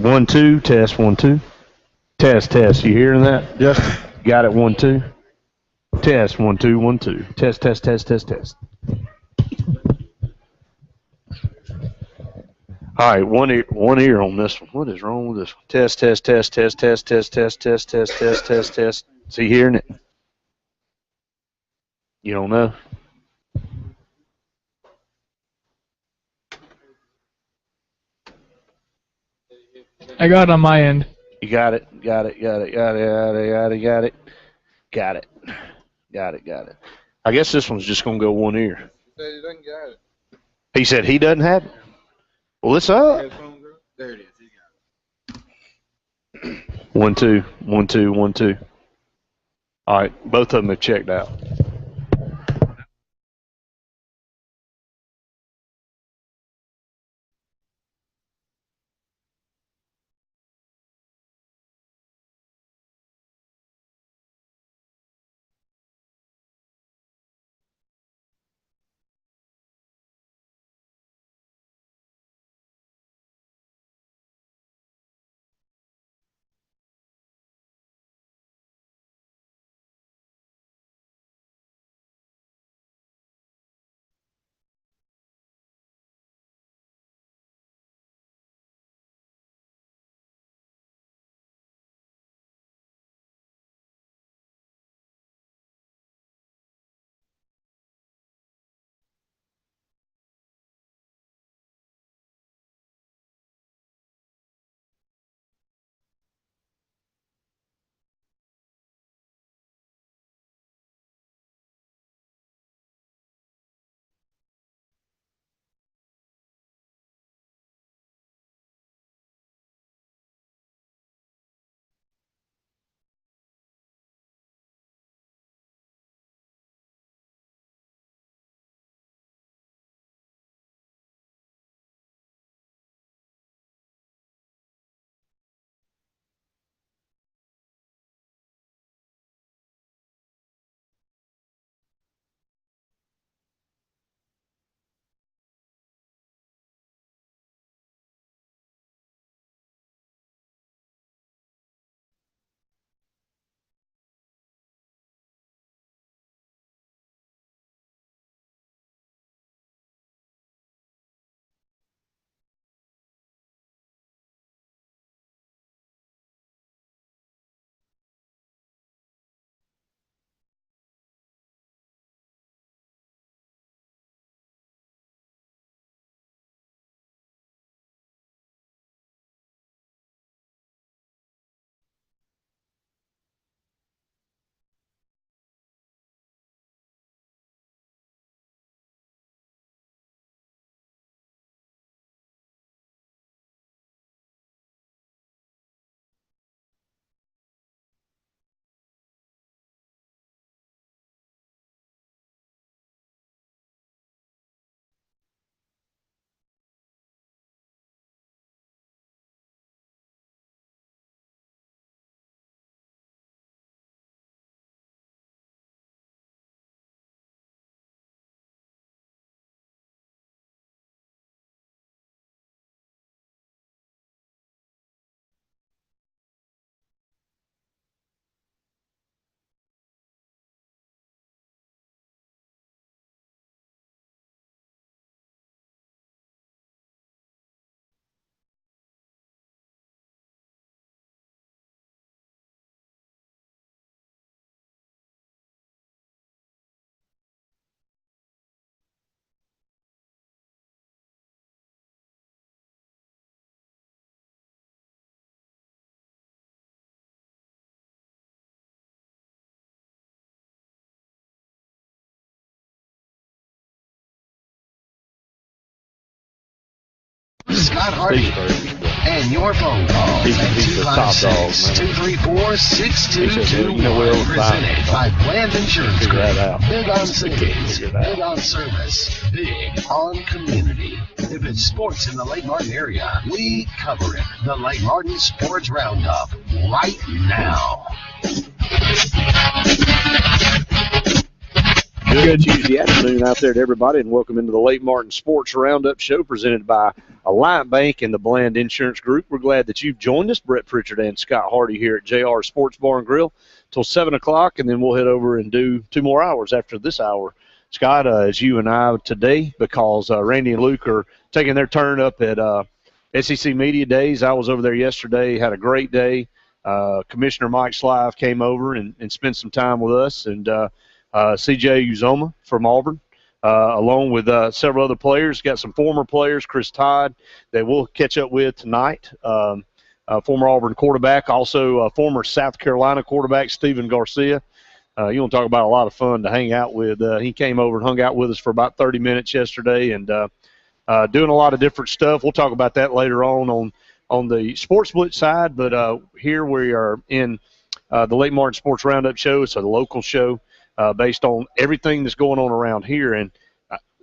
1 2 test 1 2 test. You hearing that? Yes. Got it. 1 2 test 1 2 1 2 test. All right, one ear on this one. What is wrong with this one? Test. Is he hearing it? You don't know? I got it on my end. You got it. Got it. I guess this one's just gonna go one ear. He doesn't got it. He said he doesn't have it. Well, it's up. There it is. He got it. 1 2 1 2 1 2. All right, both of them have checked out. Scott Hardy and your phone calls at 256-234-6221. Presented by Bland Insurance Group. Big on savings, big on service, big on community. If it's sports in the Lake Martin area, we cover it. The Lake Martin Sports Roundup, right now. Good Tuesday afternoon out there to everybody, and welcome into the Lake Martin Sports Roundup show presented by Alliant Bank and the Bland Insurance Group. We're glad that you've joined us. Brett Pritchard and Scott Hardy here at JR Sports Bar and Grill till 7 o'clock, and then we'll head over and do 2 more hours after this hour. Scott, as you and I today, because Randy and Luke are taking their turn up at SEC Media Days. I was over there yesterday, had a great day. Commissioner Mike Slive came over and spent some time with us, and CJ Uzoma from Auburn, along with several other players. Got some former players, Chris Todd, that we'll catch up with tonight. Former Auburn quarterback, also former South Carolina quarterback, Stephen Garcia. You want to talk about a lot of fun to hang out with. He came over and hung out with us for about 30 minutes yesterday, and doing a lot of different stuff. We'll talk about that later on the Sports Blitz side, but here we are in the Lake Martin Sports Roundup show. It's a local show based on everything that's going on around here, and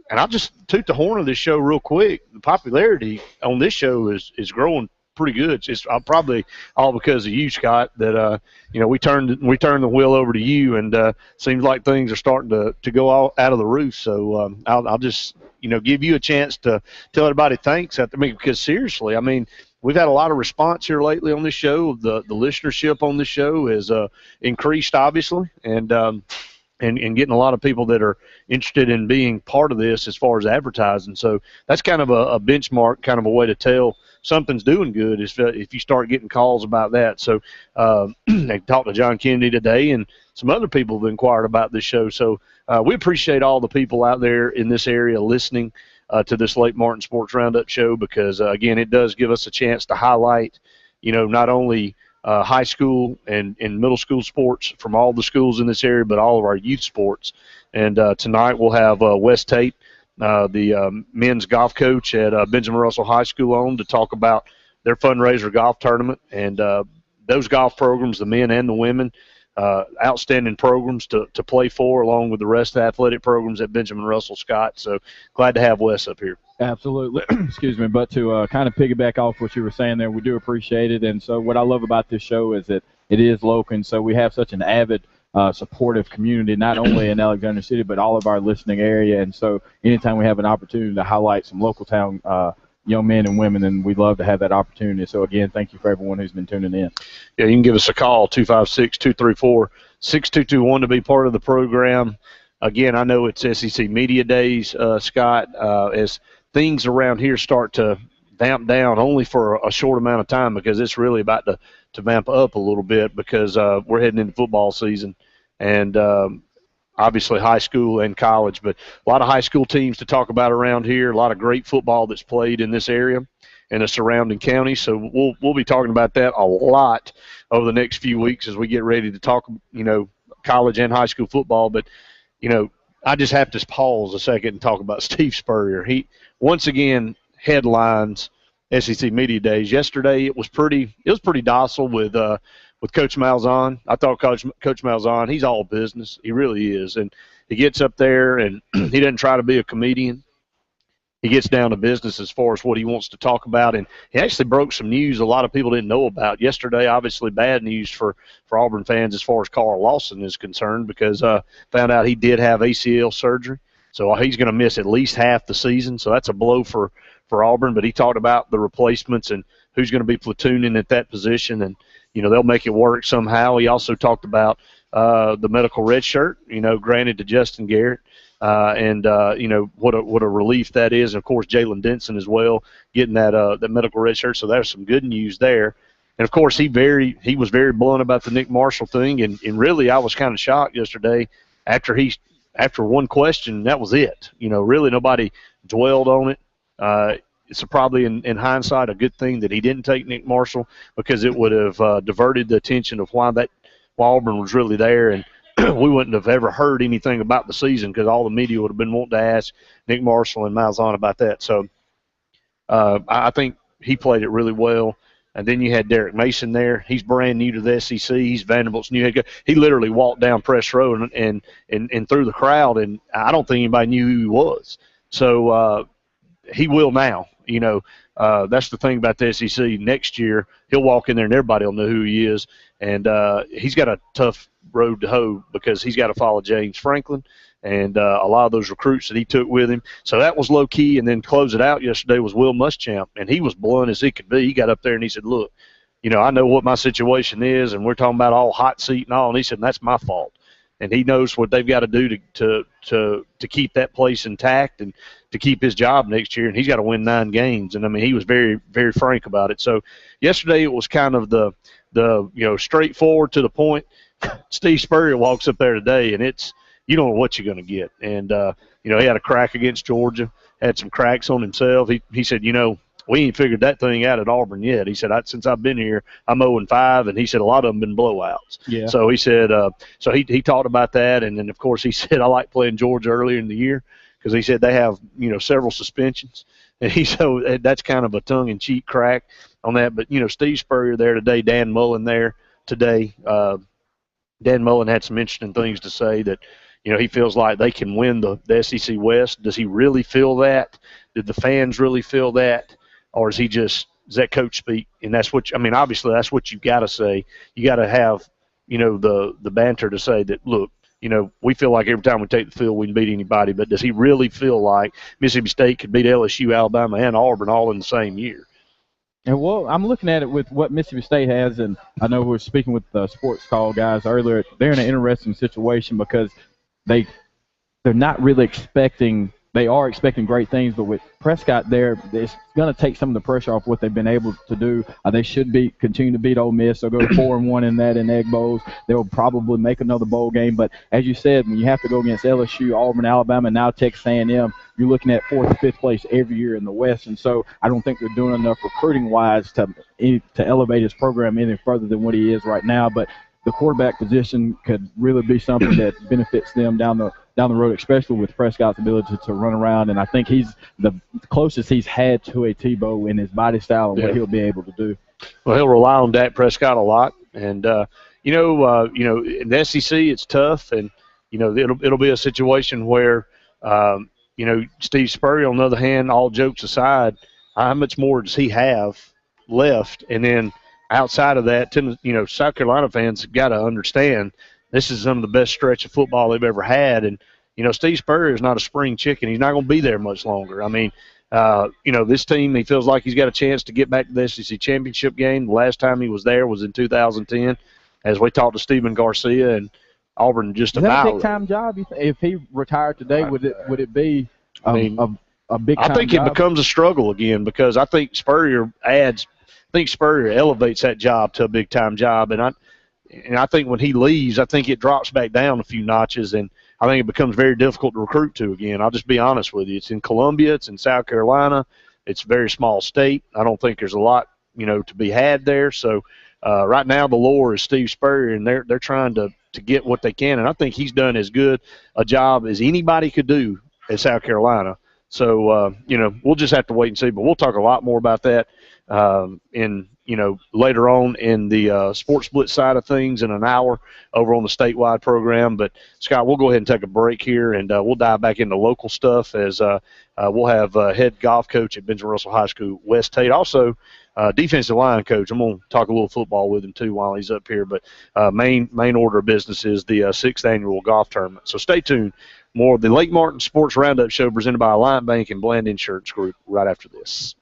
I'll just toot the horn of this show real quick. The popularity on this show is growing pretty good. It's probably all because of you, Scott, that we turned the wheel over to you, and seems like things are starting to go all out of the roof. So I'll just give you a chance to tell everybody thanks. Because seriously, we've had a lot of response here lately on this show. The listenership on this show has increased, obviously, and getting a lot of people that are interested in being part of this as far as advertising. So that's kind of a benchmark, kind of a way to tell something's doing good is if you start getting calls about that. So I talked to John Kennedy today, and some other people have inquired about this show. So we appreciate all the people out there in this area listening to this Lake Martin Sports Roundup show because, again, it does give us a chance to highlight, not only high school and middle school sports from all the schools in this area, but all of our youth sports. And tonight we'll have Wes Tate, the men's golf coach at Benjamin Russell High School, on to talk about their fundraiser golf tournament and those golf programs, the men and the women, outstanding programs to play for, along with the rest of the athletic programs at Benjamin Russell, Scott. So glad to have Wes up here. Absolutely. Excuse me. But to kind of piggyback off what you were saying there, we do appreciate it. And so what I love about this show is that it is local. And so we have such an avid, supportive community, not only in Alexander City, but all of our listening area. And so anytime we have an opportunity to highlight some local town young men and women, and we'd love to have that opportunity. So, again, thank you for everyone who's been tuning in. Yeah, you can give us a call, 256-234-6221 to be part of the program. Again, I know it's SEC Media Days, Scott, as things around here start to vamp down only for a short amount of time because it's really about to vamp up a little bit because we're heading into football season and obviously high school and college, but a lot of high school teams to talk about around here, a lot of great football that's played in this area and the surrounding counties. So we'll be talking about that a lot over the next few weeks as we get ready to talk, college and high school football. But, I just have to pause a second and talk about Steve Spurrier. He, once again, headlines SEC Media Days. Yesterday it was pretty docile with Coach Malzahn. I thought Coach Malzahn, he's all business. He really is. And he gets up there and he doesn't try to be a comedian. He gets down to business as far as what he wants to talk about. And he actually broke some news a lot of people didn't know about. Yesterday, obviously bad news for Auburn fans as far as Carl Lawson is concerned because found out he did have ACL surgery. So he's going to miss at least half the season. So that's a blow for Auburn. But he talked about the replacements and who's going to be platooning at that position. And, they'll make it work somehow. He also talked about the medical red shirt, granted to Justin Garrett. And what a relief that is. And, of course, Jalen Denson as well, getting that medical red shirt. So there's some good news there. And, of course, he was very blunt about the Nick Marshall thing. And really I was kind of shocked yesterday after one question, that was it. Really nobody dwelled on it. It's probably in hindsight a good thing that he didn't take Nick Marshall because it would have diverted the attention of why Auburn was really there. And we wouldn't have ever heard anything about the season because all the media would have been wanting to ask Nick Marshall and Malzahn about that. So I think he played it really well. And then you had Derek Mason there. He's brand new to the SEC. He's Vanderbilt's new head coach. He literally walked down press row and through the crowd, and I don't think anybody knew who he was. So he will now. That's the thing about the SEC. Next year, he'll walk in there and everybody will know who he is. And he's got a tough road to hoe because he's got to follow James Franklin. and a lot of those recruits that he took with him. So that was low key. And then close it out yesterday was Will Muschamp, and he was blunt as he could be. He got up there and he said, "Look, I know what my situation is, and we're talking about all hot seat and all." And he said, "That's my fault." And he knows what they've got to do to keep that place intact and to keep his job next year. And he's got to win 9 games. And I mean, he was very, very frank about it. So yesterday it was kind of the straightforward to the point. Steve Spurrier walks up there today, and you don't know what you're going to get. And he had a crack against Georgia, had some cracks on himself. He said, we ain't figured that thing out at Auburn yet. He said, since I've been here, I'm 0-5, and he said a lot of them been blowouts. Yeah. So he said, so he talked about that, and then of course he said I like playing Georgia earlier in the year because he said they have several suspensions, and so that's kind of a tongue-in-cheek crack on that. But Steve Spurrier there today, Dan Mullen there today. Dan Mullen had some interesting things to say that. He feels like they can win the SEC West. Does he really feel that? Did the fans really feel that? Or is that coach speak? And that's obviously that's what you got to say. You got to have, the banter to say that, look, we feel like every time we take the field we can beat anybody, but does he really feel like Mississippi State could beat LSU, Alabama, and Auburn all in the same year? And well, I'm looking at it with what Mississippi State has, and I know we were speaking with the sports call guys earlier. They're in an interesting situation because they're not really expecting – they are expecting great things, but with Prescott there, it's going to take some of the pressure off what they've been able to do. They should continue to beat Ole Miss. They'll go 4-1 in Egg Bowls. They'll probably make another bowl game. But as you said, when you have to go against LSU, Auburn, Alabama, and now Texas A&M, you're looking at 4th or 5th place every year in the West. And so I don't think they're doing enough recruiting-wise to elevate his program any further than what he is right now. But the quarterback position could really be something that benefits them down the road, especially with Prescott's ability to run around. And I think he's the closest he's had to a Tebow in his body style and what he'll be able to do. Well, he'll rely on Dak Prescott a lot, and in the SEC it's tough, and it'll be a situation where Steve Spurrier, on the other hand, all jokes aside, how much more does he have left? And then outside of that, South Carolina fans have got to understand this is some of the best stretch of football they've ever had. And, Steve Spurrier is not a spring chicken. He's not going to be there much longer. I mean, this team, he feels like he's got a chance to get back to the SEC championship game. The last time he was there was in 2010, as we talked to Stephen Garcia, and Auburn just about. Is that about a big-time job? If he retired today, would it be a big-time I think job? It becomes a struggle again because I think Spurrier elevates that job to a big-time job, and I think when he leaves, I think it drops back down a few notches, and I think it becomes very difficult to recruit to again. I'll just be honest with you. It's in Columbia. It's in South Carolina. It's a very small state. I don't think there's a lot, to be had there. So right now the lure is Steve Spurrier, and they're trying to get what they can, and I think he's done as good a job as anybody could do at South Carolina. So, we'll just have to wait and see. But we'll talk a lot more about that later on in the sports split side of things in an hour over on the statewide program. But, Scott, we'll go ahead and take a break here, and we'll dive back into local stuff as we'll have head golf coach at Benjamin Russell High School, Wes Tate. Also, defensive line coach. I'm going to talk a little football with him, too, while he's up here. But main order of business is the 6th annual golf tournament. So stay tuned. More of the Lake Martin Sports Roundup Show presented by Alliant Bank and Bland Insurance Group right after this.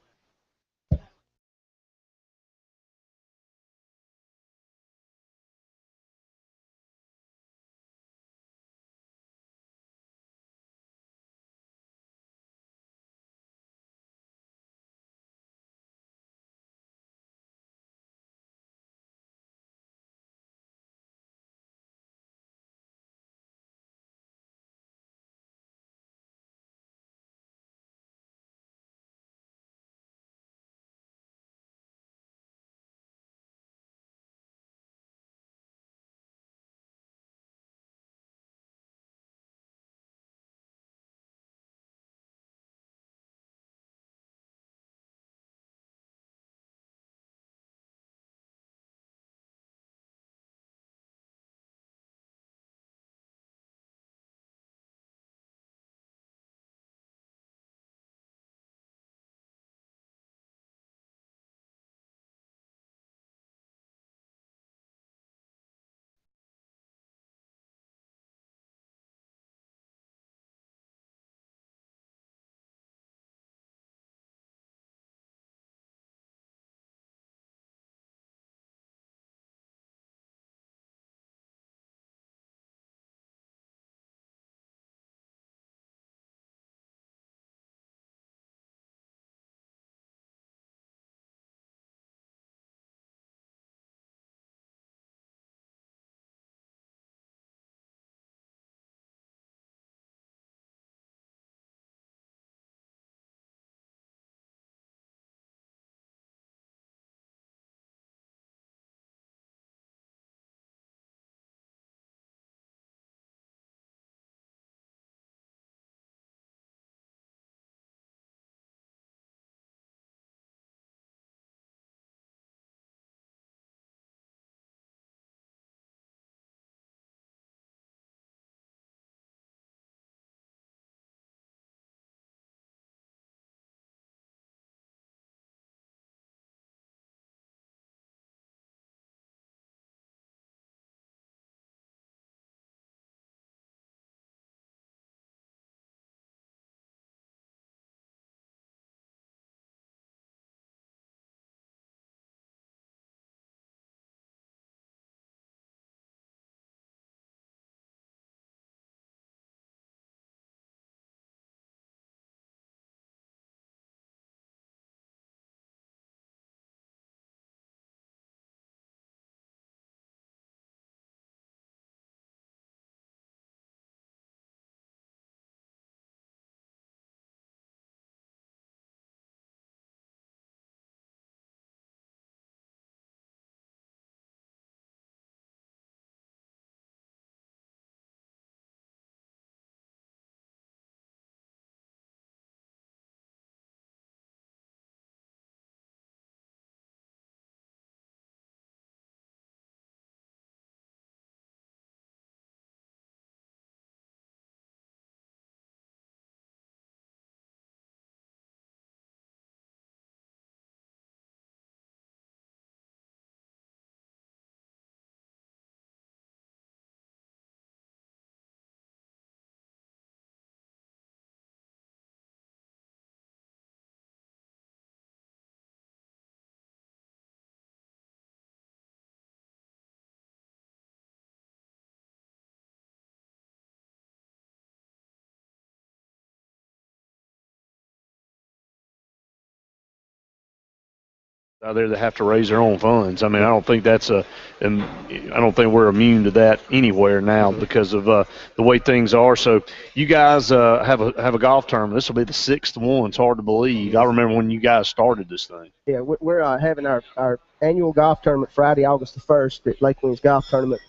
out there that have to raise their own funds. I mean, I don't think and I don't think we're immune to that anywhere now because of the way things are. So you guys have a golf tournament. This will be the 6th one. It's hard to believe. I remember when you guys started this thing. Yeah, we're having our annual golf tournament Friday, August the 1st at Lake Winds Golf Tournament.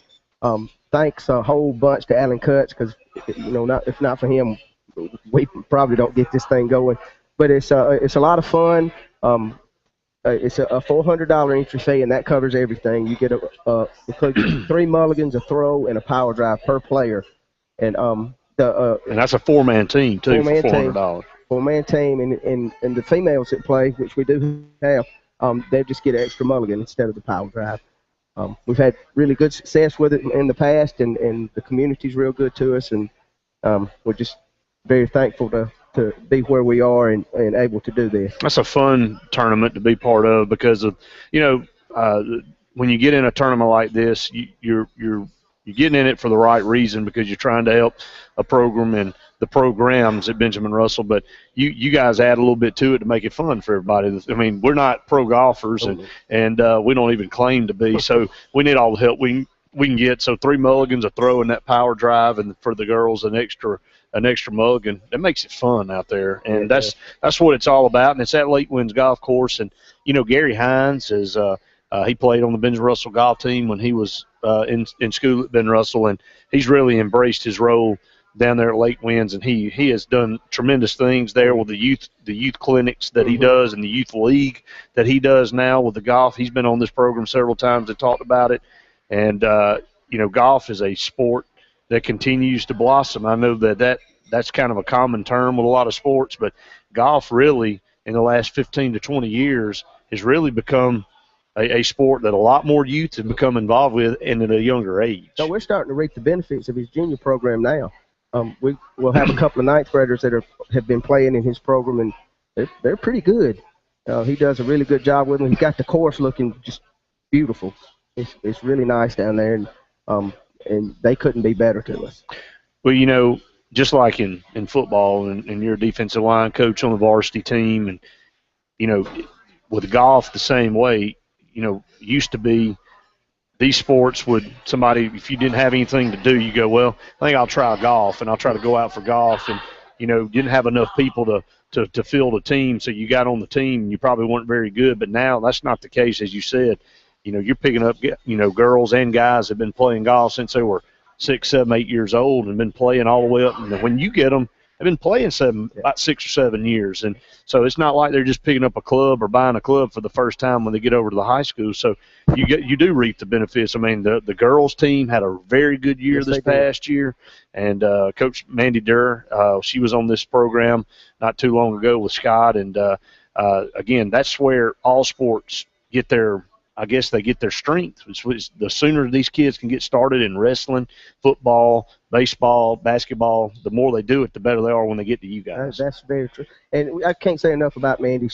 Thanks a whole bunch to Alan Cutts because, if not for him, we probably don't get this thing going. But it's a lot of fun. It's a $400 entry fee, and that covers everything. You get includes 3 mulligans, a throw, and a power drive per player. And and that's a 4-man team too for $400. 4-man team, and the females that play, which we do have, they just get an extra mulligan instead of the power drive. We've had really good success with it in the past, and the community's real good to us, and we're just very thankful to be where we are and able to do this. That's a fun tournament to be part of because of, when you get in a tournament like this, you're getting in it for the right reason because you're trying to help a program and the programs at Benjamin Russell, but you guys add a little bit to it to make it fun for everybody. I mean, we're not pro golfers and we don't even claim to be, so we need all the help we can get. So 3 mulligans, a throw, and that power drive, and for the girls an extra mulligan. That makes it fun out there, and that's what it's all about. And it's at Lake Winds Golf Course. And Gary Hines is he played on the Ben Russell golf team when he was in school at Ben Russell, and he's really embraced his role down there at Lake Winds, and he has done tremendous things there with the youth clinics that he does, and the youth league that he does now with the golf. He's been on this program several times and talked about it, and golf is a sport that continues to blossom. I know that's kind of a common term with a lot of sports, but golf really in the last 15 to 20 years has really become a sport that a lot more youth have become involved with and at a younger age. So we're starting to reap the benefits of his junior program now. We'll have a couple of ninth graders that have been playing in his program, and they're pretty good. He does a really good job with them. He's got the course looking just beautiful. It's really nice down there, and they couldn't be better to us. Well, just like in football, and you're a defensive line coach on the varsity team, and with golf the same way. Used to be these sports if you didn't have anything to do, you go, well, I think I'll try golf, and I'll try to go out for golf, and didn't have enough people to field a team, so you got on the team, and you probably weren't very good. But now that's not the case, as you said. You're picking up, girls and guys have been playing golf since they were 6, 7, 8 years old and been playing all the way up. And when you get them, they've been playing about 6 or 7 years. And so it's not like they're just picking up a club or buying a club for the first time when they get over to the high school. So you do reap the benefits. I mean, the girls team had a very good year this past year. And Coach Mandy Durr, she was on this program not too long ago with Scott. And, again, that's where all sports get their strength. The sooner these kids can get started in wrestling, football, baseball, basketball, the more they do it, the better they are when they get to you guys. That's very true. And I can't say enough about Mandy.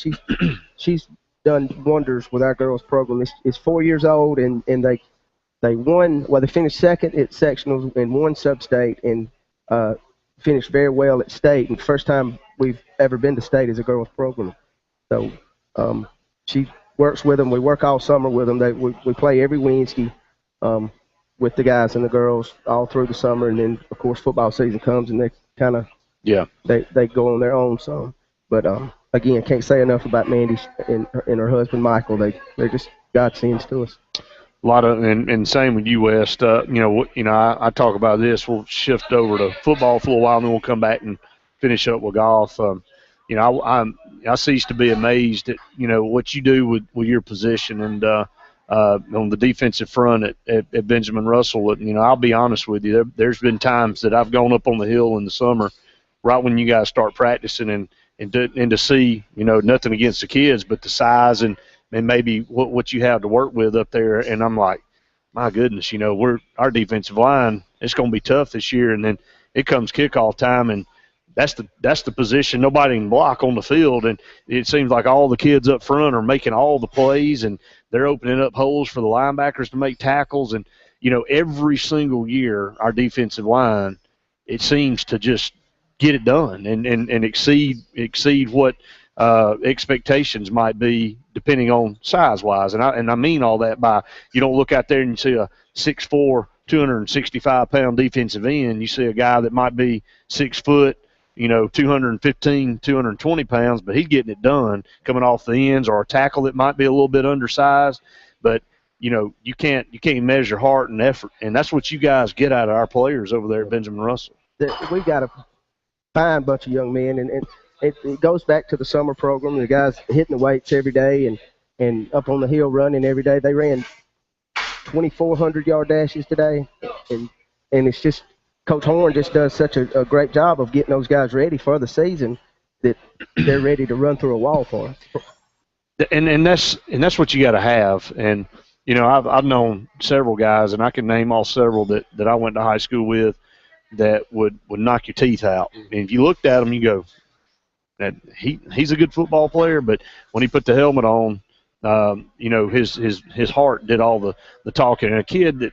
She's done wonders with our girls program. It's 4 years old, and they won. Well, they finished second at sectionals and won sub-state, and finished very well at state. And first time we've ever been to state as a girls program. So she works with them. We work all summer with them. We play every Wednesday with the guys and the girls all through the summer, and then of course football season comes and they kind of they go on their own some. But again, can't say enough about Mandy and her husband Michael. They're just godsends to us. A lot of and same with you, West. I talk about this. We'll shift over to football for a while, and then we'll come back and finish up with golf. I cease to be amazed at what you do with your position and on the defensive front at Benjamin Russell. I'll be honest with you. There's been times that I've gone up on the hill in the summer, right when you guys start practicing, and to see nothing against the kids, but the size and maybe what you have to work with up there. And I'm like, my goodness, our defensive line, it's going to be tough this year. And then it comes kickoff time, and that's the position nobody can block on the field, and it seems like all the kids up front are making all the plays, and they're opening up holes for the linebackers to make tackles. And every single year our defensive line, it seems to just get it done and exceed what expectations might be depending on size-wise. And I mean all that by you don't look out there and you see a 6'4", 265-pound defensive end. You see a guy that might be 6 foot, 215, 220 pounds, but he's getting it done coming off the ends, or a tackle that might be a little bit undersized. But, you can't measure heart and effort, and that's what you guys get out of our players over there at Benjamin Russell. We've got a fine bunch of young men, and it goes back to the summer program. The guys hitting the weights every day and up on the hill running every day. They ran 2,400-yard dashes today, and it's just Coach Horn just does such a great job of getting those guys ready for the season that they're ready to run through a wall for us. And that's what you got to have. And I've known several guys, and I can name all several that I went to high school with that would knock your teeth out. And if you looked at him, you go, that he's a good football player, but when he put the helmet on, his heart did all the talking. And a kid that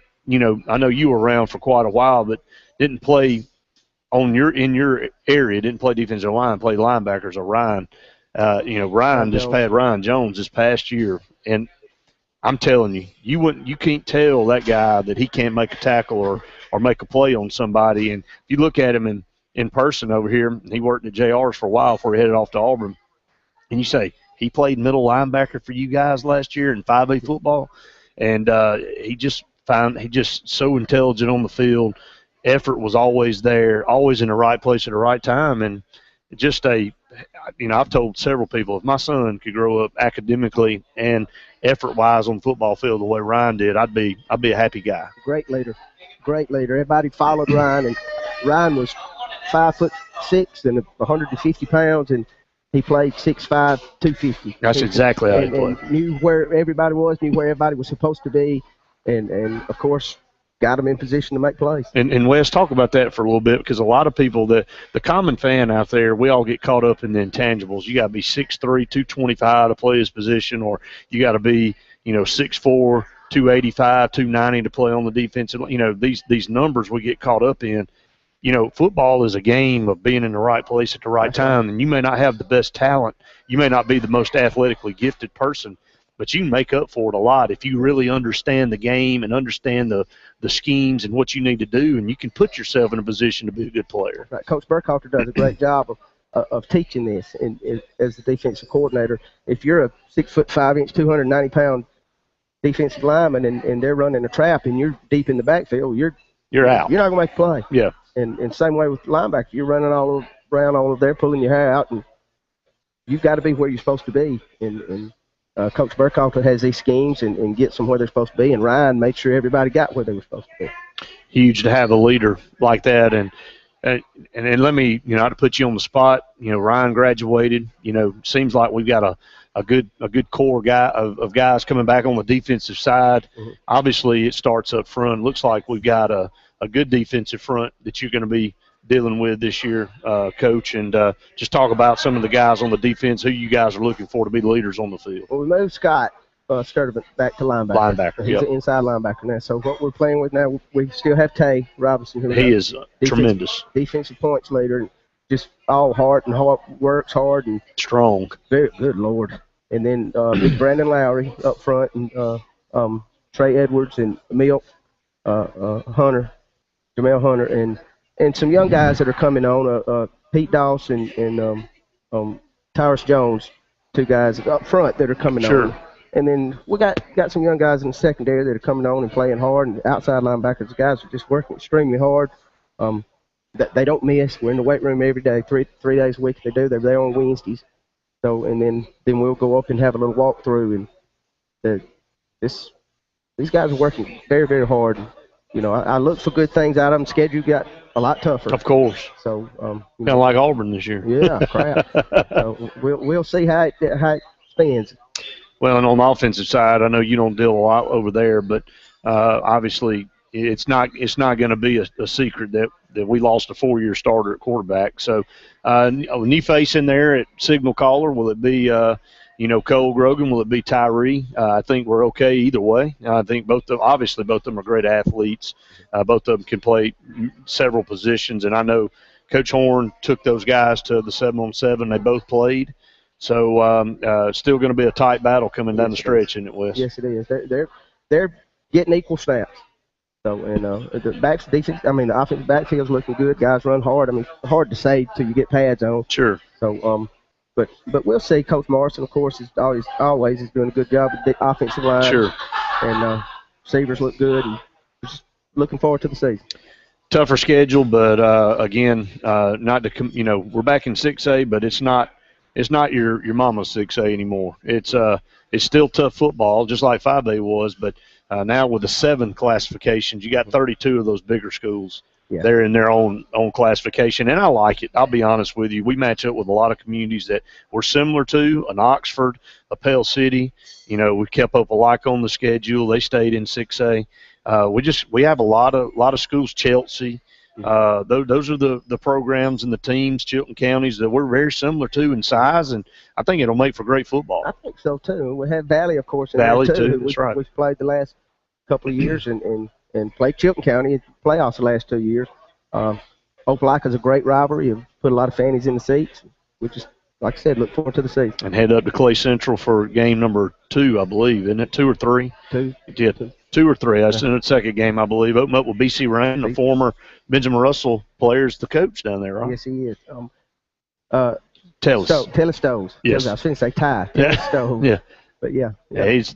I know you were around for quite a while, but didn't play in your area, didn't play defensive line, played linebackers. Or Ryan, Ryan Jones this past year, and I'm telling you, you can't tell that guy that he can't make a tackle or make a play on somebody. And if you look at him in person over here, he worked at JR's for a while before he headed off to Auburn, and you say he played middle linebacker for you guys last year in 5A football, and he just so intelligent on the field. Effort was always there, always in the right place at the right time, and just I've told several people, if my son could grow up academically and effort-wise on the football field the way Ryan did, I'd be a happy guy. Great leader. Everybody followed Ryan, and Ryan was 5'6" and 150 pounds, and he played 6'5", 250. That's exactly how he played. And knew where everybody was, knew where everybody was supposed to be, and of course, got them in position to make plays. And Wes, talk about that for a little bit, because a lot of people, the common fan out there, we all get caught up in the intangibles. You got to be 6'3", 225 to play his position, or you got to be 6'4", 285, 290 to play on the defensive. These numbers we get caught up in. Football is a game of being in the right place at the right time, and you may not have the best talent. You may not be the most athletically gifted person, but you can make up for it a lot if you really understand the game and understand the schemes and what you need to do, and you can put yourself in a position to be a good player. Right. Coach Burkhalter does a great job of teaching this, and as the defensive coordinator. If you're a 6'5", 290-pound defensive lineman and they're running a trap and you're deep in the backfield, you're out. You're not going to make a play. Yeah. And same way with linebacker, you're running all around all of there, pulling your hair out, and you've got to be where you're supposed to be. And Coach Burkhalter has these schemes and gets them where they're supposed to be, and Ryan made sure everybody got where they were supposed to be. Huge to have a leader like that. And then let me, not to put you on the spot, Ryan graduated. Seems like we've got a good core of guys coming back on the defensive side. Mm-hmm. Obviously, it starts up front. Looks like we've got a good defensive front that you're going to be dealing with this year, Coach, and just talk about some of the guys on the defense who you guys are looking for to be the leaders on the field. Well, we moved Scott Sturtevant back to linebacker. He's an inside linebacker now. So what we're playing with now, we still have Tay Robinson. Who is tremendous. Defensive points leader, just all heart and works hard and strong. Very good Lord. And then Brandon Lowry up front, and Trey Edwards and Emil Hunter, Jamel Hunter, and some young guys that are coming on, Pete Dawson and Tyrus Jones, two guys up front that are coming on. And then we got some young guys in the secondary that are coming on and playing hard, and outside linebackers, the guys are just working extremely hard. They don't miss. We're in the weight room every day, three days a week. They do. They're there on Wednesdays. So and then we'll go up and have a little walkthrough, and these guys are working very, very hard. I look for good things out of them. Schedule got a lot tougher. Of course. So kind of like Auburn this year. Yeah, crap. So we'll see how it spins. Well, and on the offensive side, I know you don't deal a lot over there, but obviously it's not going to be a secret that we lost a 4-year starter at quarterback. So new face in there at signal caller. Will it be Cole Grogan? Will it be Tyree? I think we're okay either way. I think both of them are great athletes. Both of them can play several positions, and I know Coach Horn took those guys to the 7-on-7. They both played. So still going to be a tight battle coming down the stretch, isn't it, Wes? Yes, it is. They're getting equal snaps. So and the backs defense. I mean, the offensive backfield's looking good. Guys run hard. I mean, hard to say till you get pads on. Sure. So but we'll see. Coach Morrison, of course, is always is doing a good job with the offensive line. Sure. And receivers look good. And just looking forward to the season. Tougher schedule, but again, not to we're back in 6A, but it's not your mama's 6A anymore. It's still tough football, just like 5A was, but now with the 7 classifications, you got 32 of those bigger schools. Yeah. They're in their own classification, and I like it. I'll be honest with you. We match up with a lot of communities that we're similar to, an Oxford, a Pell City. We kept up alike on the schedule. They stayed in 6A. We have a lot of schools, Chelsea. Those are the programs and the teams, Chilton counties, that we're very similar to in size, and I think it'll make for great football. I think so too. We have Valley, of course, in Valley there too. That's right. We've played the last couple of years and played Chilton County in playoffs the last 2 years. Opelika's a great rivalry. You've put a lot of fannies in the seats. We just, like I said, look forward to the season. And head up to Clay Central for game number 2, I believe. Isn't it 2 or 3? 2. Yeah, 2 or 3. That's in the second game, I believe. Open up with BC Rain, the former Benjamin Russell player's the coach down there, right? Yes, he is. Tellis Stoves. Yes. I was going to say Ty. Tellis Stoves. Yeah. But yeah.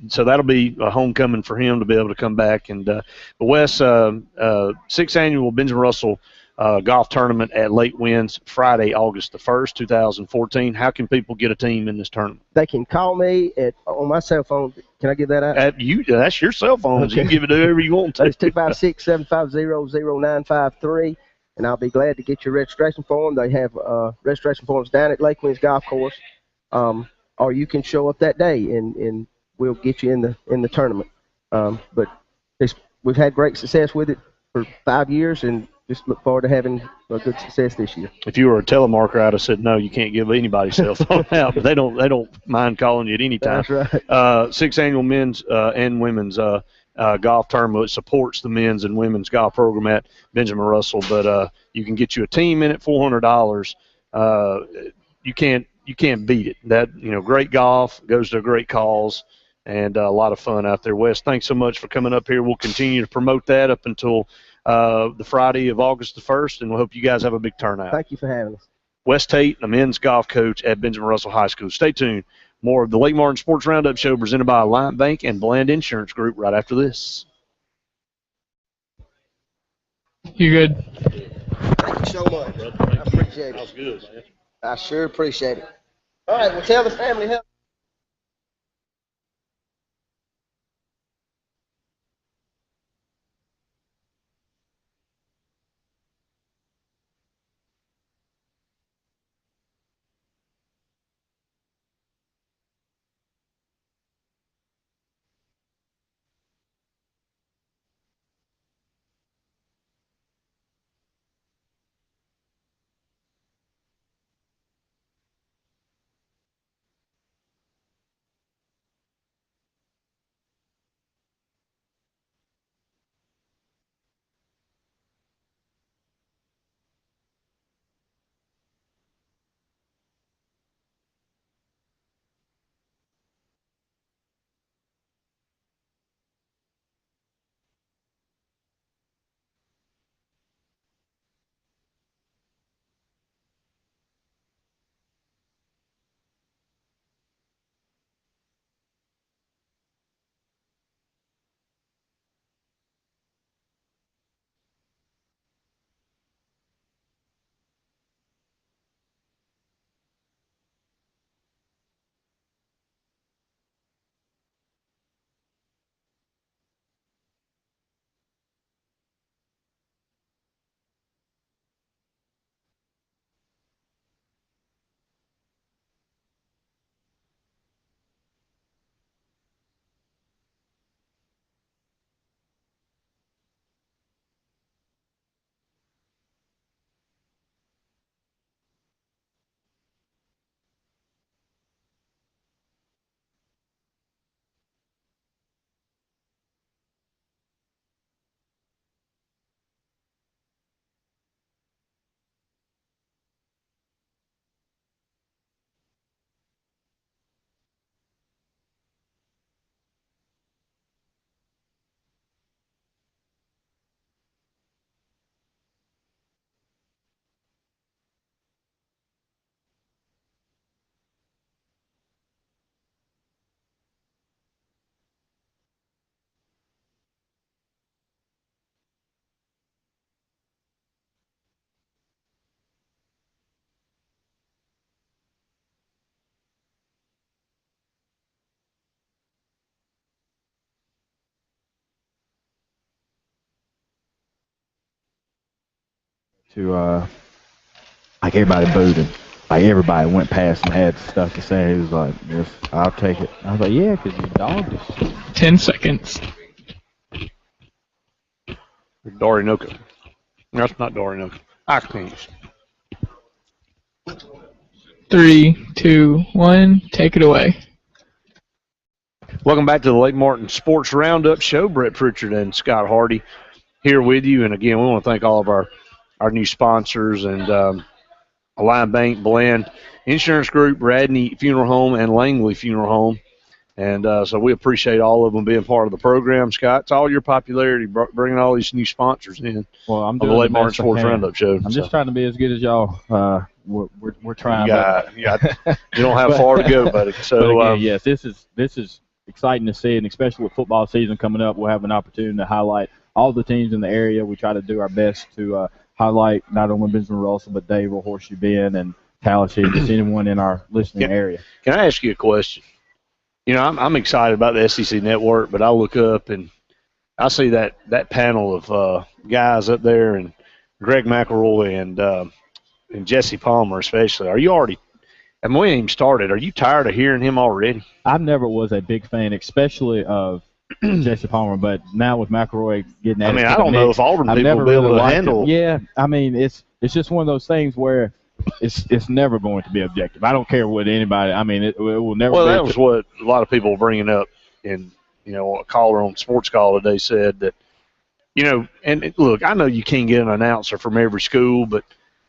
So that'll be a homecoming for him to be able to come back. And the West 6th annual Benjamin Russell golf tournament at Lake Winds, Friday, August the 1st, 2014. How can people get a team in this tournament? They can call me on my cell phone. Can I give that out? That's your cell phone. Okay. You can give it to whoever you want to. It's 256-750-0953, and I'll be glad to get your registration form. They have registration forms down at Lake Winds Golf Course, or you can show up that day, and we'll get you in the tournament. But we've had great success with it for 5 years, and just look forward to having a good success this year. If you were a telemarketer, I'd have said no, you can't give anybody's cell phone out, but they don't mind calling you at any time. That's right. 6th annual men's and women's golf tournament supports the men's and women's golf program at Benjamin Russell, but you can get you a team in at $400. You can't beat it. That great golf goes to a great cause. And a lot of fun out there. Wes, thanks so much for coming up here. We'll continue to promote that up until the Friday of August the 1st, and we hope you guys have a big turnout. Thank you for having us. Wes Tate, a men's golf coach at Benjamin Russell High School. Stay tuned. More of the Lake Martin Sports Roundup Show presented by Alliant Bank and Bland Insurance Group right after this. You good? Thank you so much. I appreciate it. That was good, man. I sure appreciate it. All right, well, tell the family help. to like everybody booed him. Like everybody went past and had stuff to say. He was like, "Yes, I'll take it." I was like, "Yeah, because you dogged us." 10 seconds. Dorinoka. That's not Dorinoka. I can't. 3, 2, 1. Take it away. Welcome back to the Lake Martin Sports Roundup Show. Brett Pritchard and Scott Hardy here with you. And again, we want to thank all of our new sponsors and Alliance Bank, Bland Insurance Group, Radney Funeral Home, and Langley Funeral Home. And so we appreciate all of them being part of the program. Scott, it's all your popularity bringing all these new sponsors in. Well, I'm doing the Lake Martin Sports Roundup Show. I'm just trying to be as good as y'all. We're trying. You don't have far to go, buddy. So but again, yes, this is exciting to see, and especially with football season coming up, we'll have an opportunity to highlight all the teams in the area. We try to do our best to highlight not only Benjamin Russell, but Dayville, Horseshoe Bend, and Tallahassee, and just anyone in our listening area. Can I ask you a question? You know, I'm excited about the SEC Network, but I look up and I see that panel of guys up there, and Greg McElroy and Jesse Palmer especially. Are you already – and we ain't even started. Are you tired of hearing him already? I never was a big fan, especially of Jesse Palmer, but now with McElroy getting at I don't know if Auburn people will be able to handle it. Yeah, I mean, it's just one of those things where it's never going to be objective. I don't care what anybody – I mean, it will never Well, be. that was what a lot of people were bringing up in, a caller on Sports Call today said that, and look, I know you can't get an announcer from every school, but,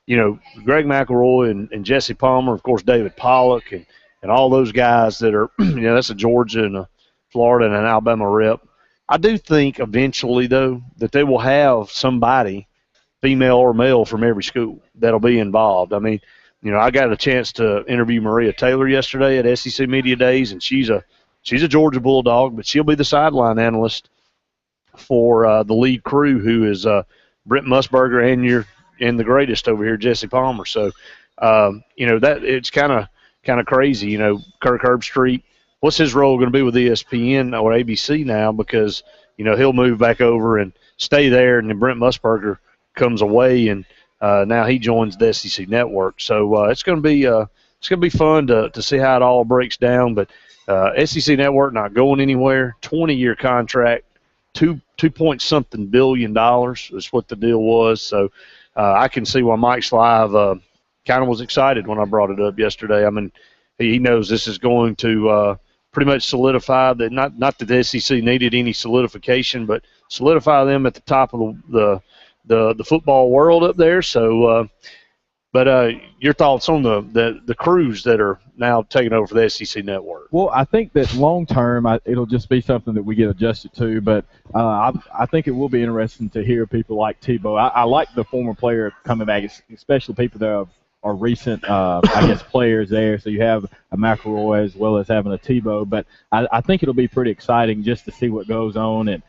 Greg McElroy and Jesse Palmer, of course, David Pollock and all those guys that are, that's a Georgia and a Florida and an Alabama rep. I do think eventually, though, that they will have somebody, female or male, from every school that'll be involved. I mean, I got a chance to interview Maria Taylor yesterday at SEC Media Days, and she's a Georgia Bulldog, but she'll be the sideline analyst for the lead crew, who is Brent Musburger and the greatest over here, Jesse Palmer. So, that it's kind of crazy. Kirk Herbstreit, what's his role going to be with ESPN or ABC now? Because he'll move back over and stay there, and then Brent Musburger comes away, and now he joins the SEC Network. So it's going to be fun to see how it all breaks down. But SEC Network not going anywhere. 20-year contract, $2.something billion is what the deal was. So I can see why Mike Slive kind of was excited when I brought it up yesterday. I mean, he knows this is going to pretty much solidify that not that the SEC needed any solidification, but solidify them at the top of the football world up there. So, but your thoughts on the crews that are now taking over for the SEC Network? Well, I think that long term it'll just be something that we get adjusted to. But I think it will be interesting to hear people like Tebow. I like the former player coming back, especially people that are recent, players there. So you have a McElroy as well as having a Tebow. But I think it'll be pretty exciting just to see what goes on. And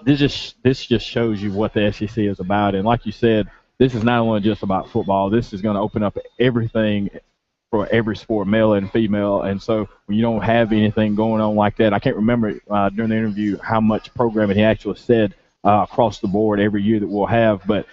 this just shows you what the SEC is about. And like you said, this is not only just about football. This is going to open up everything for every sport, male and female. And so when you don't have anything going on like that, I can't remember during the interview how much programming he actually said across the board every year that we'll have. But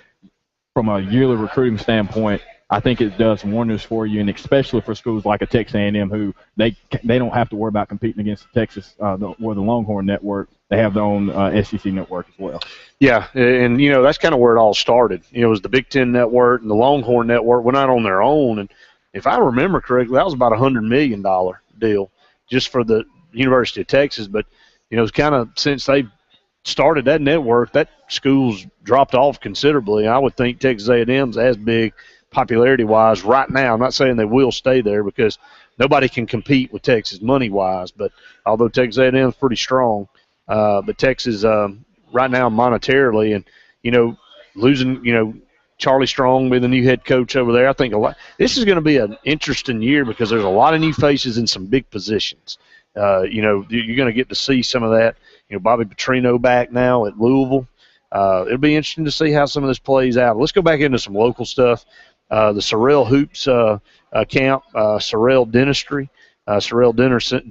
from a yearly recruiting standpoint, I think it does wonders for you, and especially for schools like a Texas A&M, who they don't have to worry about competing against the Texas or the Longhorn Network. They have their own SEC network as well. Yeah, and that's kind of where it all started. It was the Big Ten Network and the Longhorn Network went out on their own, and if I remember correctly, that was about $100 million deal just for the University of Texas. But it's kind of since they started that network, that school's dropped off considerably. I would think Texas A&M's as big popularity-wise right now. I'm not saying they will stay there because nobody can compete with Texas money-wise, but although Texas A&M is pretty strong, but Texas right now monetarily and, losing, Charlie Strong being the new head coach over there, I think this is going to be an interesting year because there's a lot of new faces in some big positions. You're going to get to see some of that. Bobby Petrino back now at Louisville. It'll be interesting to see how some of this plays out. Let's go back into some local stuff. The Sorrell Hoops camp, Sorrell Dentistry, Sorrell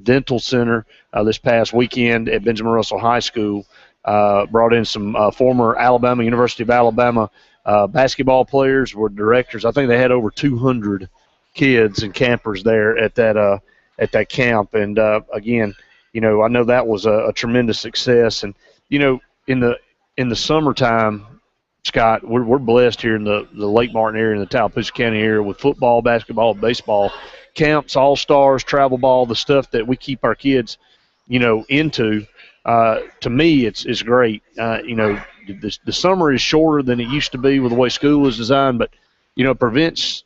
Dental Center this past weekend at Benjamin Russell High School brought in some former University of Alabama basketball players were directors. I think they had over 200 kids and campers there at that camp. And again, I know that was a tremendous success. And in the summertime, Scott, we're blessed here in the Lake Martin area, in the Tallapoosa County area, with football, basketball, baseball camps, all stars, travel ball, the stuff that we keep our kids, into. To me, it's great. The summer is shorter than it used to be with the way school is designed, but it prevents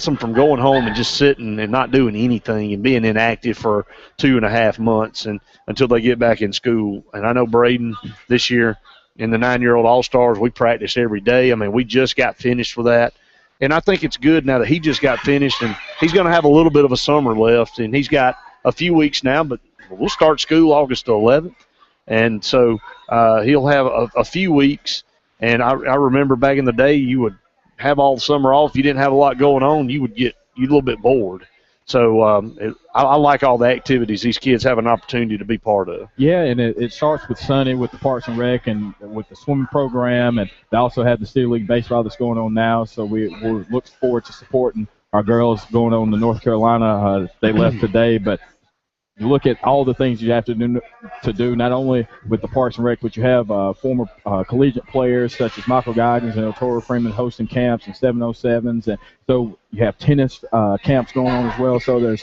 them from going home and just sitting and not doing anything and being inactive for 2.5 months and until they get back in school. And I know Braden this year in the 9-year-old All-Stars, we practice every day. I mean, we just got finished with that. And I think it's good now that he just got finished, and he's going to have a little bit of a summer left, and he's got a few weeks now, but we'll start school August 11th. And so he'll have a few weeks. And I remember back in the day, you would have all the summer off. You didn't have a lot going on, you would get a little bit bored. So I like all the activities these kids have an opportunity to be part of. Yeah, and it starts with Sonny with the Parks and Rec and with the swimming program, and they also have the City League baseball that's going on now. So we're looking forward to supporting our girls going on to North Carolina. They left today, but you look at all the things you have to do not only with the Parks and Rec, but you have former collegiate players such as Michael Goggins and Toro Freeman hosting camps and 707s, and so you have tennis camps going on as well. So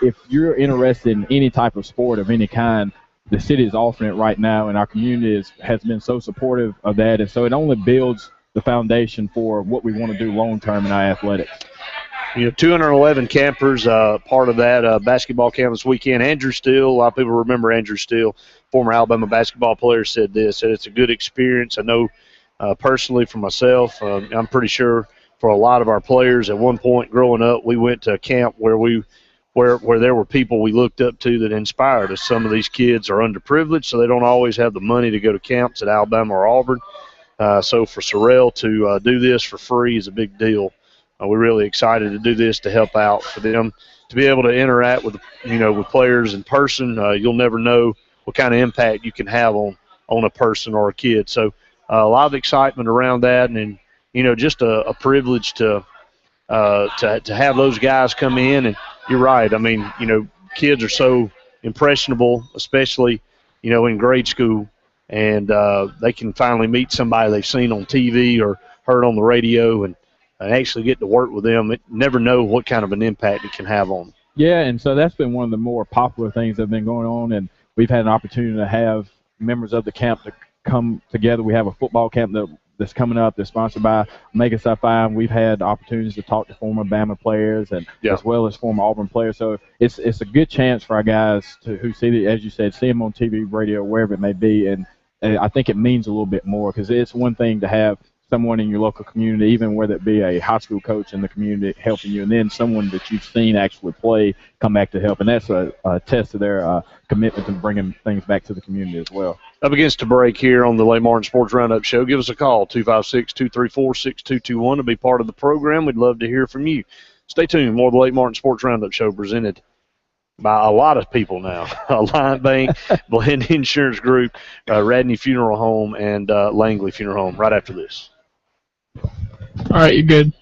if you're interested in any type of sport of any kind, the city is offering it right now, and our community has been so supportive of that, and so it only builds the foundation for what we want to do long term in our athletics. 211 campers, part of that basketball camp this weekend. Andrew Steele, a lot of people remember Andrew Steele, former Alabama basketball player, said it's a good experience. I know personally for myself, I'm pretty sure for a lot of our players at one point growing up, we went to a camp where there were people we looked up to that inspired us. Some of these kids are underprivileged, so they don't always have the money to go to camps at Alabama or Auburn. So for Sorrell to do this for free is a big deal. We're really excited to do this to help out for them to be able to interact with players in person. You'll never know what kind of impact you can have on a person or a kid. So a lot of excitement around that, and just a privilege to have those guys come in. And you're right. I mean, kids are so impressionable, especially in grade school, and they can finally meet somebody they've seen on TV or heard on the radio, and actually get to work with them. Never know what kind of an impact it can have on them. Yeah, and so that's been one of the more popular things that have been going on, and we've had an opportunity to have members of the camp to come together. We have a football camp that's coming up that's sponsored by Omega Psi Phi. We've had opportunities to talk to former Bama players and as well as former Auburn players. So it's a good chance for our guys who see, as you said, see them on TV, radio, wherever it may be, and I think it means a little bit more because it's one thing to have someone in your local community, even whether it be a high school coach in the community helping you, and then someone that you've seen actually play come back to help. And that's a test of their commitment to bringing things back to the community as well. Up against a break here on the Lake Martin Sports Roundup Show. Give us a call, 256-234-6221 to be part of the program. We'd love to hear from you. Stay tuned. More of the Lake Martin Sports Roundup Show presented by a lot of people now. Alliant Bank, Blend Insurance Group, Radney Funeral Home, and Langley Funeral Home right after this. All right, you're good.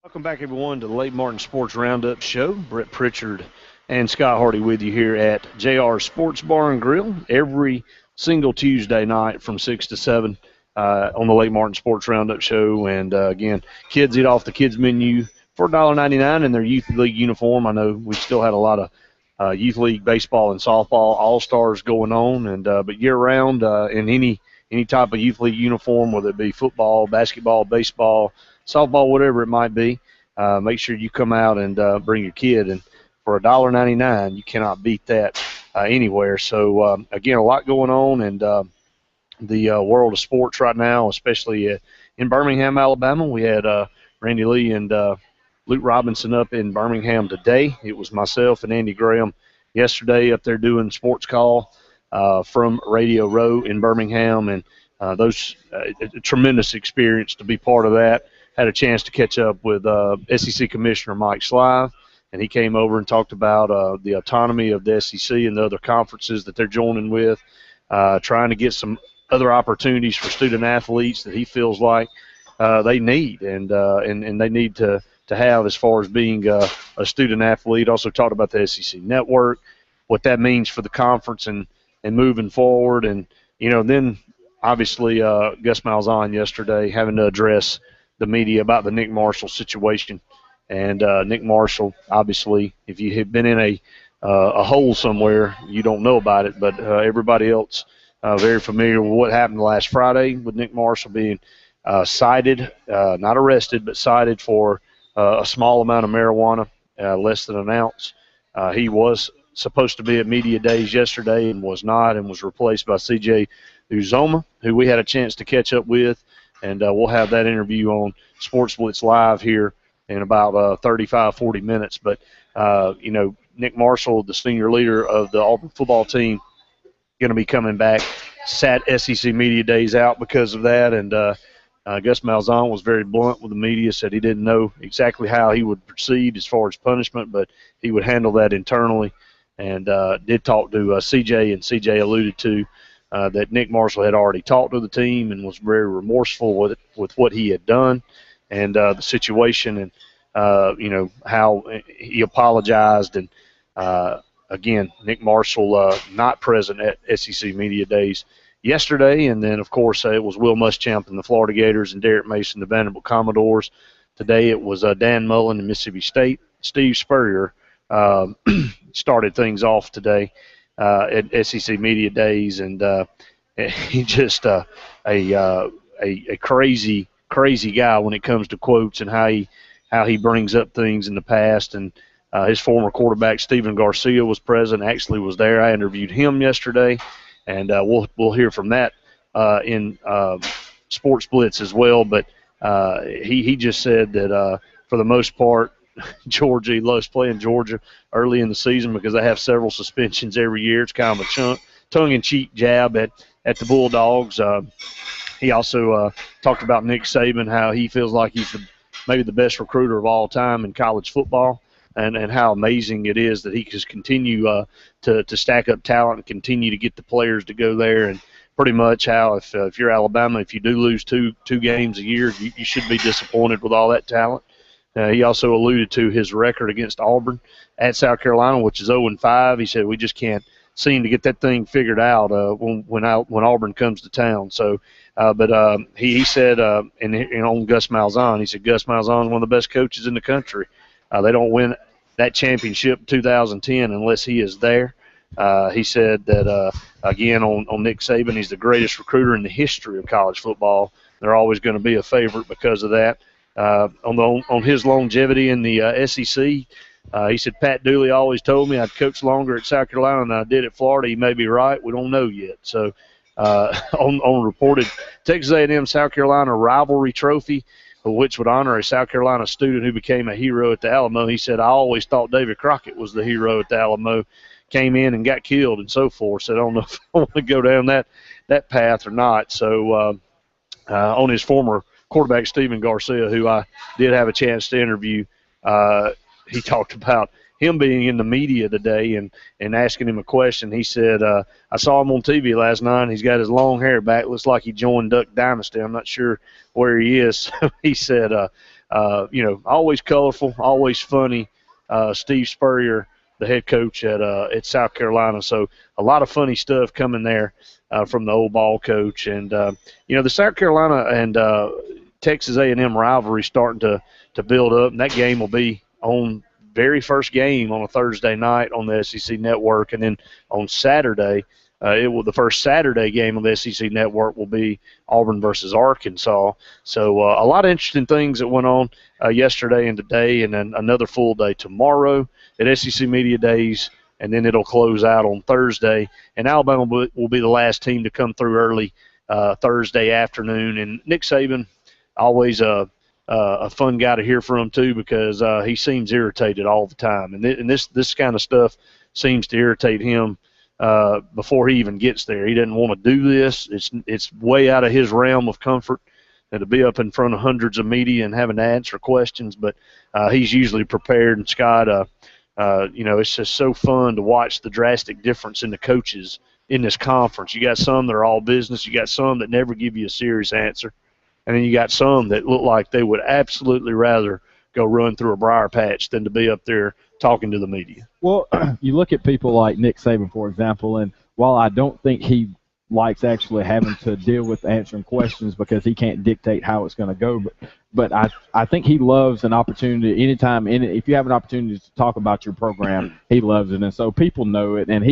Welcome back, everyone, to the Lake Martin Sports Roundup Show. Brett Pritchard and Scott Hardy with you here at JR Sports Bar and Grill every single Tuesday night from 6 to 7 on the Lake Martin Sports Roundup Show. And, again, kids eat off the kids' menu for $1.99 in their youth league uniform. I know we still had a lot of youth league baseball and softball all-stars going on, and but year-round in any type of youth league uniform, whether it be football, basketball, baseball, softball, whatever it might be, make sure you come out and bring your kid. And for $1.99, you cannot beat that anywhere. So, again, a lot going on in the world of sports right now, especially in Birmingham, Alabama. We had Randy Lee and Luke Robinson up in Birmingham today. It was myself and Andy Graham yesterday up there doing sports call from Radio Row in Birmingham, and those a tremendous experience to be part of that. Had a chance to catch up with SEC Commissioner Mike Slive, and he came over and talked about the autonomy of the SEC and the other conferences that they're joining with, trying to get some other opportunities for student athletes that he feels like they need and they need to have as far as being a student athlete. Also talked about the SEC network, what that means for the conference and moving forward. And, then obviously Gus Malzahn yesterday having to address the media about the Nick Marshall situation. And Nick Marshall, obviously, if you have been in a hole somewhere, you don't know about it, but everybody else very familiar with what happened last Friday with Nick Marshall being cited, not arrested, but cited for a small amount of marijuana, less than an ounce. He was supposed to be at Media Days yesterday and was not, and was replaced by C.J. Uzoma, who we had a chance to catch up with. And we'll have that interview on Sports Blitz Live here in about 35, 40 minutes. But, Nick Marshall, the senior leader of the Auburn football team, going to be coming back, sat SEC Media Days out because of that. And Gus Malzahn was very blunt with the media, said he didn't know exactly how he would proceed as far as punishment, but he would handle that internally. And did talk to CJ, and CJ alluded to that Nick Marshall had already talked to the team and was very remorseful with what he had done and the situation, and how he apologized. And again, Nick Marshall not present at SEC Media Days yesterday, and then of course it was Will Muschamp and the Florida Gators and Derek Mason, the Vanderbilt Commodores. Today it was Dan Mullen and Mississippi State. Steve Spurrier started things off today at SEC Media Days, and he just a crazy guy when it comes to quotes and how he brings up things in the past. And his former quarterback Stephen Garcia was present, actually was there. I interviewed him yesterday, and we'll hear from that in Sports Blitz as well. But he just said that for the most part, Georgia, he loves playing Georgia early in the season because they have several suspensions every year. It's kind of a tongue-in-cheek jab at the Bulldogs. He also talked about Nick Saban, how he feels like he's maybe the best recruiter of all time in college football, and how amazing it is that he can continue to stack up talent and continue to get the players to go there. And pretty much how if you're Alabama, if you do lose two games a year, you should be disappointed with all that talent. He also alluded to his record against Auburn at South Carolina, which is 0-5. He said we just can't seem to get that thing figured out when Auburn comes to town. So, but he said, and on Gus Malzahn, he said Gus Malzahn is one of the best coaches in the country. They don't win that championship 2010 unless he is there. He said that, again, on Nick Saban, he's the greatest recruiter in the history of college football. They're always going to be a favorite because of that. On his longevity in the SEC, he said, Pat Dooley always told me I'd coach longer at South Carolina than I did at Florida. He may be right. We don't know yet. So on reported Texas A&M South Carolina rivalry trophy, which would honor a South Carolina student who became a hero at the Alamo, he said, I always thought David Crockett was the hero at the Alamo, came in and got killed and so forth. So I don't know if I want to go down that path or not. So on his former quarterback Stephen Garcia, who I did have a chance to interview, he talked about him being in the media today and asking him a question. He said, I saw him on TV last night. He's got his long hair back. Looks like he joined Duck Dynasty. I'm not sure where he is. He said, always colorful, always funny. Steve Spurrier, the head coach at South Carolina. So a lot of funny stuff coming there from the old ball coach. And the South Carolina and Texas A&M rivalry starting to build up, and that game will be on very first game on a Thursday night on the SEC Network, and then on Saturday. The first Saturday game on the SEC Network will be Auburn versus Arkansas. So a lot of interesting things that went on yesterday and today, and then another full day tomorrow at SEC Media Days, and then it'll close out on Thursday. And Alabama will be the last team to come through early Thursday afternoon. And Nick Saban, always a fun guy to hear from too, because he seems irritated all the time, and this kind of stuff seems to irritate him before he even gets there. He doesn't want to do this. It's way out of his realm of comfort and to be up in front of hundreds of media and having to answer questions. But he's usually prepared. And Scott, it's just so fun to watch the drastic difference in the coaches in this conference. You got some that are all business. You got some that never give you a serious answer. And then you got some that look like they would absolutely rather go run through a briar patch than to be up there talking to the media. Well, you look at people like Nick Saban, for example, and while I don't think he likes actually having to deal with answering questions because he can't dictate how it's going to go, but I think he loves an opportunity anytime. If you have an opportunity to talk about your program, he loves it, and so people know it, and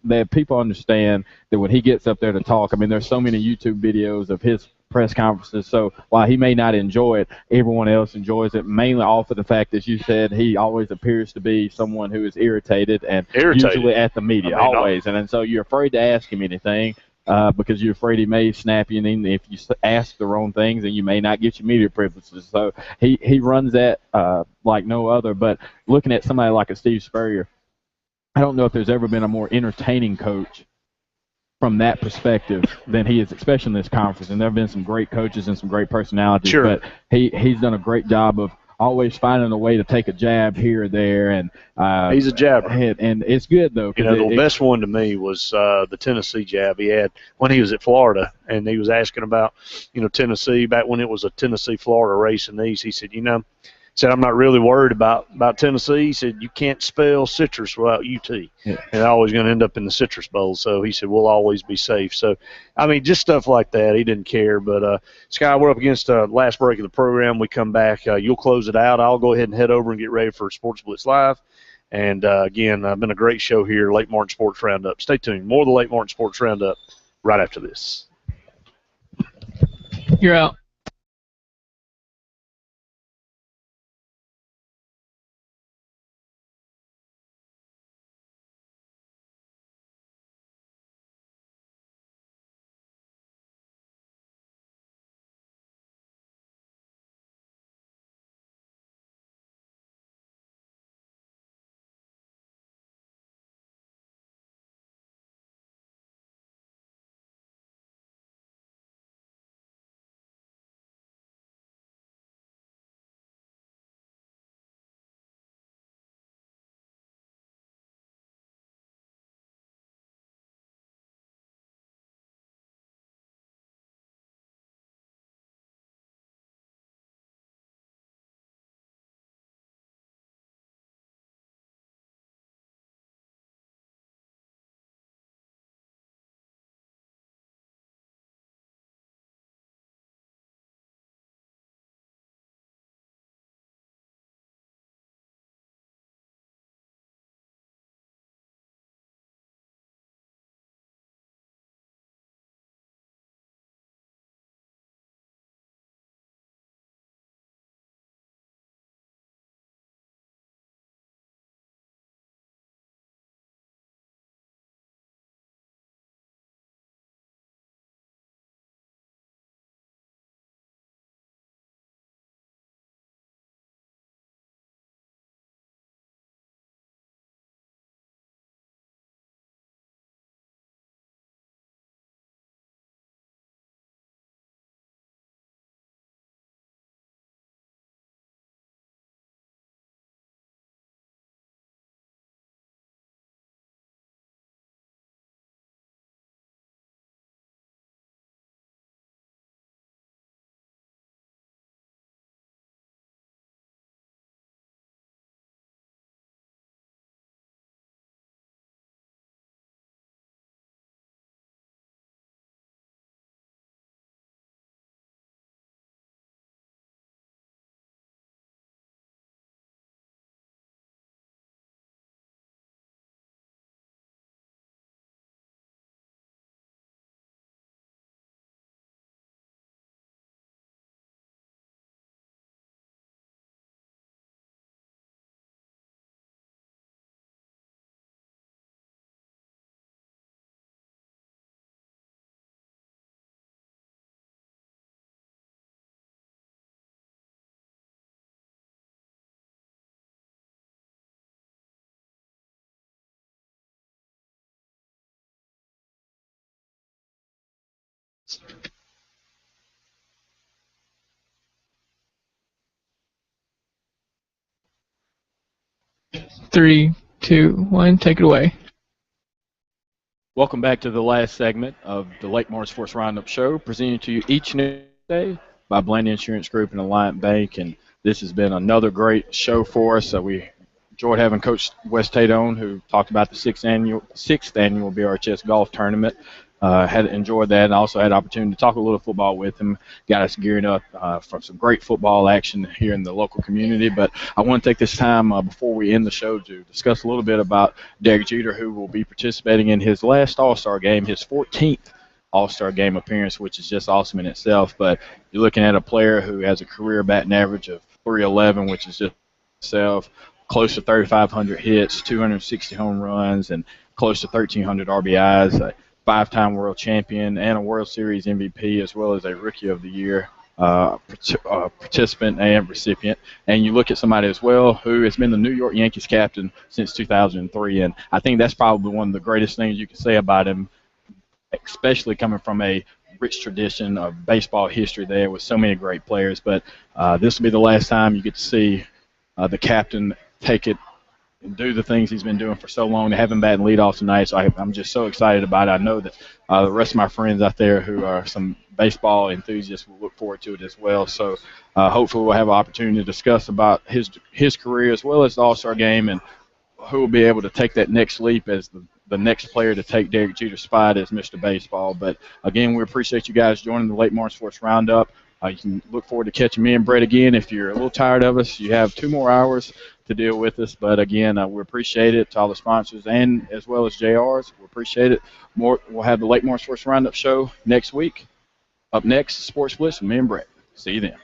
that people understand that when he gets up there to talk. I mean, there's so many YouTube videos of his press conferences. So while he may not enjoy it, everyone else enjoys it, mainly off of the fact, as you said, he always appears to be someone who is irritated usually at the media, always. And so you're afraid to ask him anything because you're afraid he may snap you, and if you ask the wrong things, then you may not get your media privileges. So he runs that like no other. But looking at somebody like a Steve Spurrier, I don't know if there's ever been a more entertaining coach from that perspective than he is, especially in this conference. And there have been some great coaches and some great personalities, sure, but he's done a great job of always finding a way to take a jab here or there. And he's a jabber. And it's good, though. The best one to me was the Tennessee jab he had when he was at Florida, and he was asking about, Tennessee back when it was a Tennessee-Florida race in the East. He said, I'm not really worried about Tennessee. He said, you can't spell citrus without UT. Yeah. And they're always going to end up in the Citrus Bowl. So he said, we'll always be safe. So, just stuff like that. He didn't care. But, Sky, we're up against the last break of the program. We come back. You'll close it out. I'll go ahead and head over and get ready for Sports Blitz Live. And, again, been a great show here, Lake Martin Sports Roundup. Stay tuned. More of the Lake Martin Sports Roundup right after this. You're out. Three, two, one, take it away. Welcome back to the last segment of the Lake Martin Sports Roundup Show, presented to you each and every day by Bland Insurance Group and Alliant Bank. And this has been another great show for us. We enjoyed having Coach Wes Tate on, who talked about the sixth annual BRHS golf tournament. Had enjoyed that, and also had the opportunity to talk a little football with him. Got us gearing up for some great football action here in the local community. But I want to take this time before we end the show to discuss a little bit about Derek Jeter, who will be participating in his last All-Star game, his 14th All-Star game appearance, which is just awesome in itself. But you're looking at a player who has a career batting average of .311, which is just itself, close to 3,500 hits, 260 home runs, and close to 1,300 RBIs. Five-time world champion and a World Series MVP, as well as a Rookie of the Year participant and recipient. And you look at somebody as well who has been the New York Yankees captain since 2003, and I think that's probably one of the greatest things you can say about him, especially coming from a rich tradition of baseball history there with so many great players. But this will be the last time you get to see the captain take it and do the things he's been doing for so long, to have him bat and lead off tonight. So I'm just so excited about it. I know that the rest of my friends out there who are some baseball enthusiasts will look forward to it as well. So hopefully we'll have an opportunity to discuss about his career as well as the All-Star game, and who will be able to take that next leap as the next player to take Derek Jeter's spot as Mr. Baseball. But again, we appreciate you guys joining the Lake Martin Sports Roundup. You can look forward to catching me and Brett again. If you're a little tired of us, you have 2 more hours to deal with us. But again, we appreciate it to all the sponsors and as well as JRs. We appreciate it. We'll have the Lake Martin Sports Roundup show next week. Up next, Sports Blitz with me and Brett. See you then.